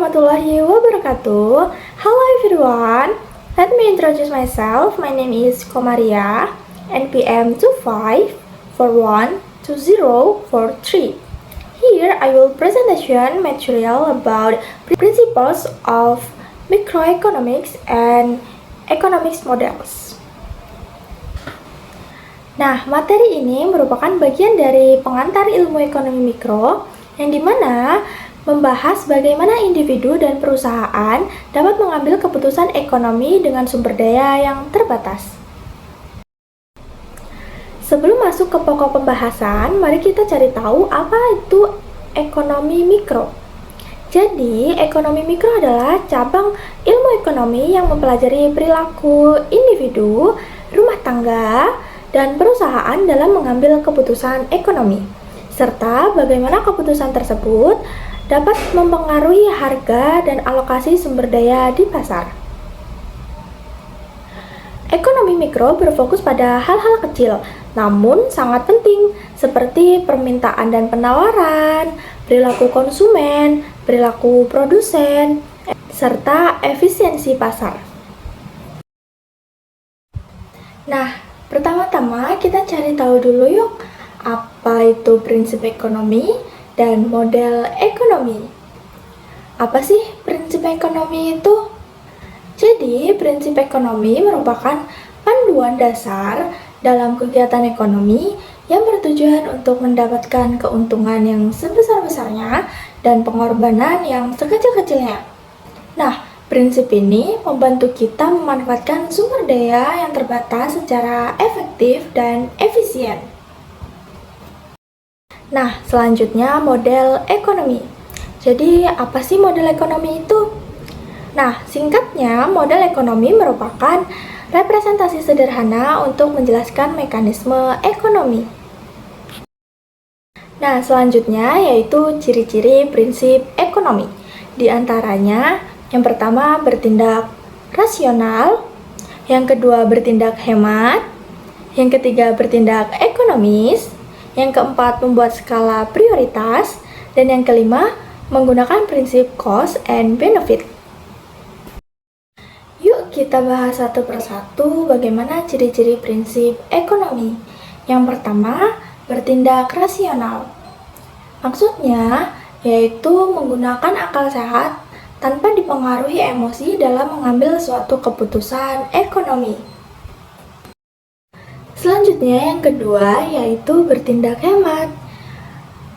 warahmatullahi wabarakatuh. Hello everyone. Let me introduce myself. My name is Komaria, NPM 25412043. Here I will presentation material about principles of microeconomics and economics models. Nah, materi ini merupakan bagian dari pengantar ilmu ekonomi mikro yang dimana membahas bagaimana individu dan perusahaan dapat mengambil keputusan ekonomi dengan sumber daya yang terbatas. Sebelum masuk ke pokok pembahasan, mari kita cari tahu apa itu ekonomi mikro. Jadi, ekonomi mikro adalah cabang ilmu ekonomi yang mempelajari perilaku individu, rumah tangga, dan perusahaan dalam mengambil keputusan ekonomi, serta bagaimana keputusan tersebut dapat mempengaruhi harga dan alokasi sumber daya di pasar. Ekonomi mikro berfokus pada hal-hal kecil, namun sangat penting, seperti permintaan dan penawaran, perilaku konsumen, perilaku produsen, serta efisiensi pasar. Nah, pertama-tama kita cari tahu dulu yuk, apa itu prinsip ekonomi dan model ekonomi. Apa sih prinsip ekonomi itu? Jadi, prinsip ekonomi merupakan panduan dasar dalam kegiatan ekonomi yang bertujuan untuk mendapatkan keuntungan yang sebesar-besarnya dan pengorbanan yang sekecil-kecilnya. Nah, prinsip ini membantu kita memanfaatkan sumber daya yang terbatas secara efektif dan efisien. Nah, selanjutnya model ekonomi. Jadi, apa sih model ekonomi itu? Nah, singkatnya, model ekonomi merupakan representasi sederhana untuk menjelaskan mekanisme ekonomi. Nah, selanjutnya yaitu ciri-ciri prinsip ekonomi. Di antaranya, yang pertama bertindak rasional, yang kedua bertindak hemat, yang ketiga bertindak ekonomis, yang keempat membuat skala prioritas, dan yang kelima menggunakan prinsip cost and benefit. Yuk kita bahas satu persatu bagaimana ciri-ciri prinsip ekonomi. Yang pertama, bertindak rasional. Maksudnya yaitu menggunakan akal sehat tanpa dipengaruhi emosi dalam mengambil suatu keputusan ekonomi. Selanjutnya yang kedua yaitu bertindak hemat.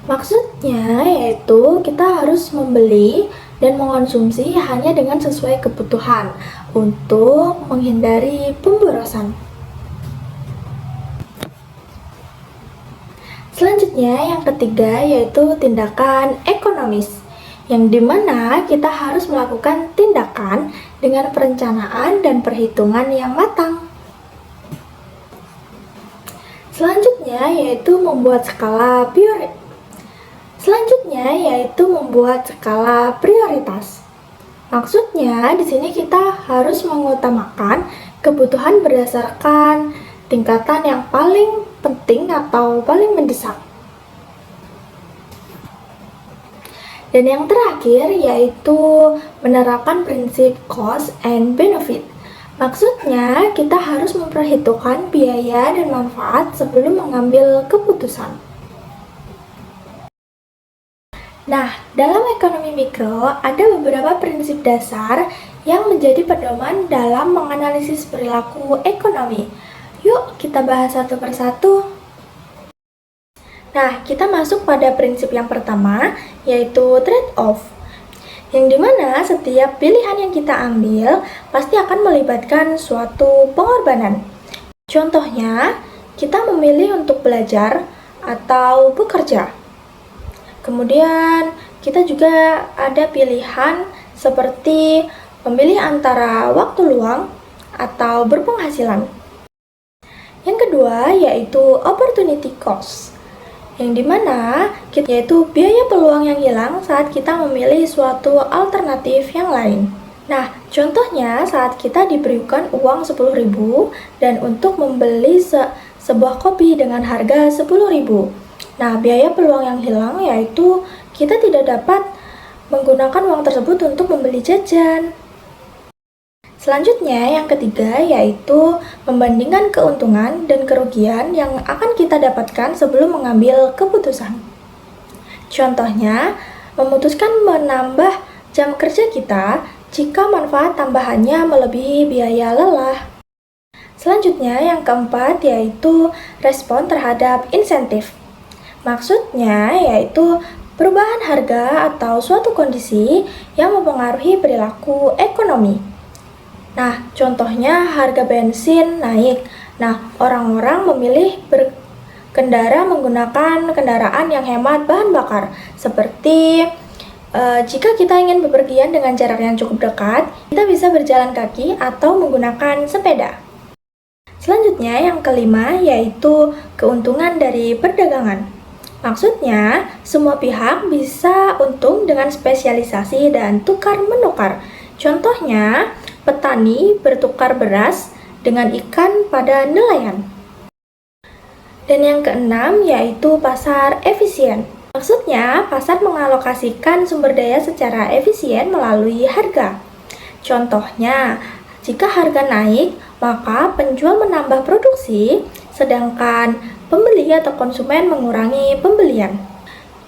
Maksudnya yaitu kita harus membeli dan mengonsumsi hanya dengan sesuai kebutuhan untuk menghindari pemborosan. Selanjutnya yang ketiga yaitu tindakan ekonomis, yang dimana kita harus melakukan tindakan dengan perencanaan dan perhitungan yang matang. Selanjutnya yaitu membuat skala prioritas. Maksudnya di sini kita harus mengutamakan kebutuhan berdasarkan tingkatan yang paling penting atau paling mendesak. Dan yang terakhir yaitu menerapkan prinsip cost and benefit. Maksudnya, kita harus memperhitungkan biaya dan manfaat sebelum mengambil keputusan. Nah, dalam ekonomi mikro, ada beberapa prinsip dasar yang menjadi pedoman dalam menganalisis perilaku ekonomi. Yuk, kita bahas satu persatu. Nah, kita masuk pada prinsip yang pertama, yaitu trade-off. Yang dimana setiap pilihan yang kita ambil pasti akan melibatkan suatu pengorbanan. Contohnya, kita memilih untuk belajar atau bekerja. Kemudian, kita juga ada pilihan seperti memilih antara waktu luang atau berpenghasilan. Yang kedua, yaitu opportunity cost. Yang dimana yaitu biaya peluang yang hilang saat kita memilih suatu alternatif yang lain. Nah, contohnya saat kita diberikan uang 10.000 dan untuk membeli sebuah kopi dengan harga 10.000. Nah, biaya peluang yang hilang yaitu kita tidak dapat menggunakan uang tersebut untuk membeli jajan. Selanjutnya, yang ketiga yaitu membandingkan keuntungan dan kerugian yang akan kita dapatkan sebelum mengambil keputusan. Contohnya, memutuskan menambah jam kerja kita jika manfaat tambahannya melebihi biaya lelah. Selanjutnya, yang keempat yaitu respon terhadap insentif. Maksudnya yaitu perubahan harga atau suatu kondisi yang mempengaruhi perilaku ekonomi. Nah, contohnya harga bensin naik. Nah, orang-orang memilih berkendara menggunakan kendaraan yang hemat bahan bakar. Seperti jika kita ingin bepergian dengan jarak yang cukup dekat, kita bisa berjalan kaki atau menggunakan sepeda. Selanjutnya, yang kelima yaitu keuntungan dari perdagangan. Maksudnya, semua pihak bisa untung dengan spesialisasi dan tukar-menukar. Contohnya, petani bertukar beras dengan ikan pada nelayan. Dan yang keenam yaitu pasar efisien. Maksudnya, pasar mengalokasikan sumber daya secara efisien melalui harga. Contohnya, jika harga naik, maka penjual menambah produksi, sedangkan pembeli atau konsumen mengurangi pembelian.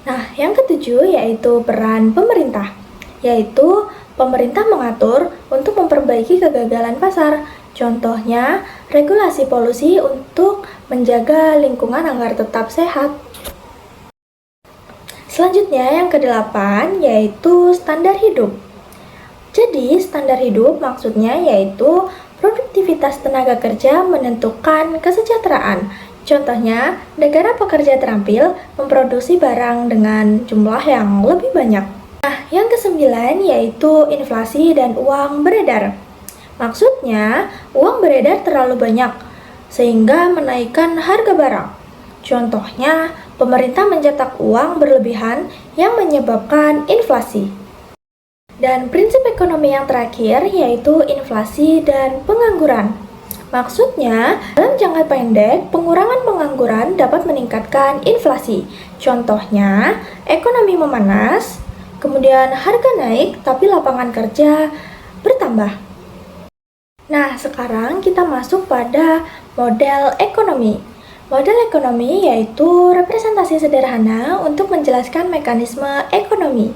Nah, yang ketujuh yaitu peran pemerintah, yaitu pemerintah mengatur untuk memperbaiki kegagalan pasar. Contohnya, regulasi polusi untuk menjaga lingkungan agar tetap sehat. Selanjutnya, yang kedelapan yaitu standar hidup. Jadi, standar hidup maksudnya yaitu produktivitas tenaga kerja menentukan kesejahteraan. Contohnya, negara pekerja terampil memproduksi barang dengan jumlah yang lebih banyak. Nah, yang kesembilan yaitu inflasi dan uang beredar. Maksudnya, uang beredar terlalu banyak sehingga menaikkan harga barang. Contohnya, pemerintah mencetak uang berlebihan yang menyebabkan inflasi. Dan prinsip ekonomi yang terakhir yaitu inflasi dan pengangguran. Maksudnya, dalam jangka pendek, pengurangan pengangguran dapat meningkatkan inflasi. Contohnya, ekonomi memanas, kemudian harga naik, tapi lapangan kerja bertambah. Nah, sekarang kita masuk pada model ekonomi. Model ekonomi yaitu representasi sederhana untuk menjelaskan mekanisme ekonomi.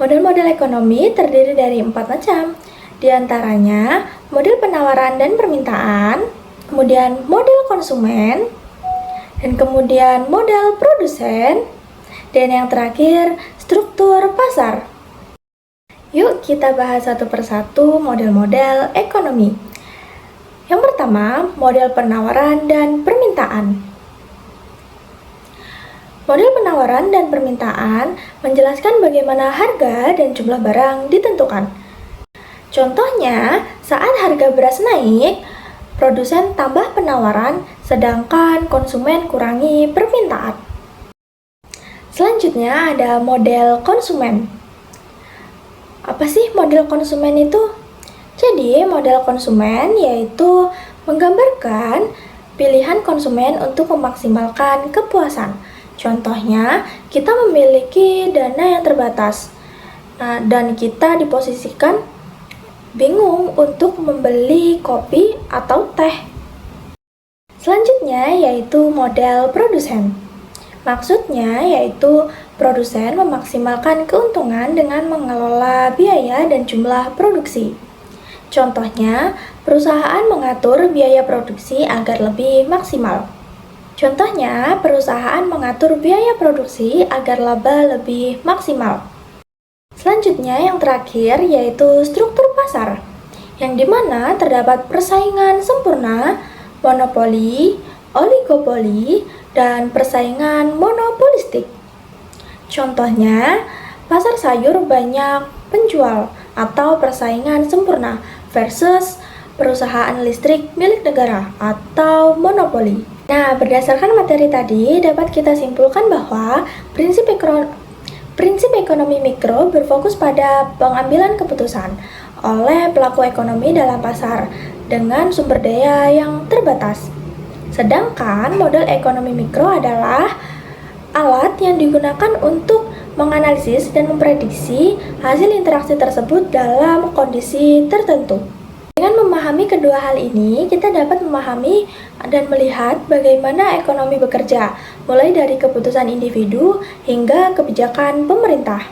Model-model ekonomi terdiri dari 4 macam. Di antaranya, model penawaran dan permintaan, kemudian model konsumen, dan kemudian model produsen, dan yang terakhir, struktur pasar. Yuk kita bahas satu persatu model-model ekonomi. Yang pertama, model penawaran dan permintaan. Model penawaran dan permintaan menjelaskan bagaimana harga dan jumlah barang ditentukan. Contohnya, saat harga beras naik, produsen tambah penawaran, sedangkan konsumen kurangi permintaan. Selanjutnya ada model konsumen. Apa sih model konsumen itu? Jadi, model konsumen yaitu menggambarkan pilihan konsumen untuk memaksimalkan kepuasan. Contohnya, kita memiliki dana yang terbatas. Dan kita diposisikan bingung untuk membeli kopi atau teh. Selanjutnya yaitu model produsen. Maksudnya yaitu produsen memaksimalkan keuntungan dengan mengelola biaya dan jumlah produksi. Contohnya, perusahaan mengatur biaya produksi agar lebih maksimal. Contohnya, perusahaan mengatur biaya produksi agar laba lebih maksimal. Selanjutnya yang terakhir yaitu struktur pasar, yang dimana terdapat persaingan sempurna, monopoli, oligopoli, dan persaingan monopolistik. Contohnya, pasar sayur banyak penjual atau persaingan sempurna versus perusahaan listrik milik negara atau monopoli. Nah, berdasarkan materi tadi dapat kita simpulkan bahwa prinsip ekonomi mikro berfokus pada pengambilan keputusan oleh pelaku ekonomi dalam pasar dengan sumber daya yang terbatas. Sedangkan model ekonomi mikro adalah alat yang digunakan untuk menganalisis dan memprediksi hasil interaksi tersebut dalam kondisi tertentu. Dengan memahami kedua hal ini, kita dapat memahami dan melihat bagaimana ekonomi bekerja, mulai dari keputusan individu hingga kebijakan pemerintah.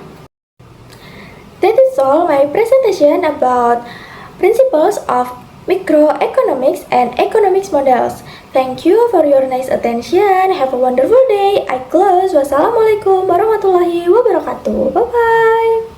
That is all my presentation about principles of microeconomics and economics models. Thank you for your nice attention. Have a wonderful day. I close. Wassalamualaikum warahmatullahi wabarakatuh. Bye-bye.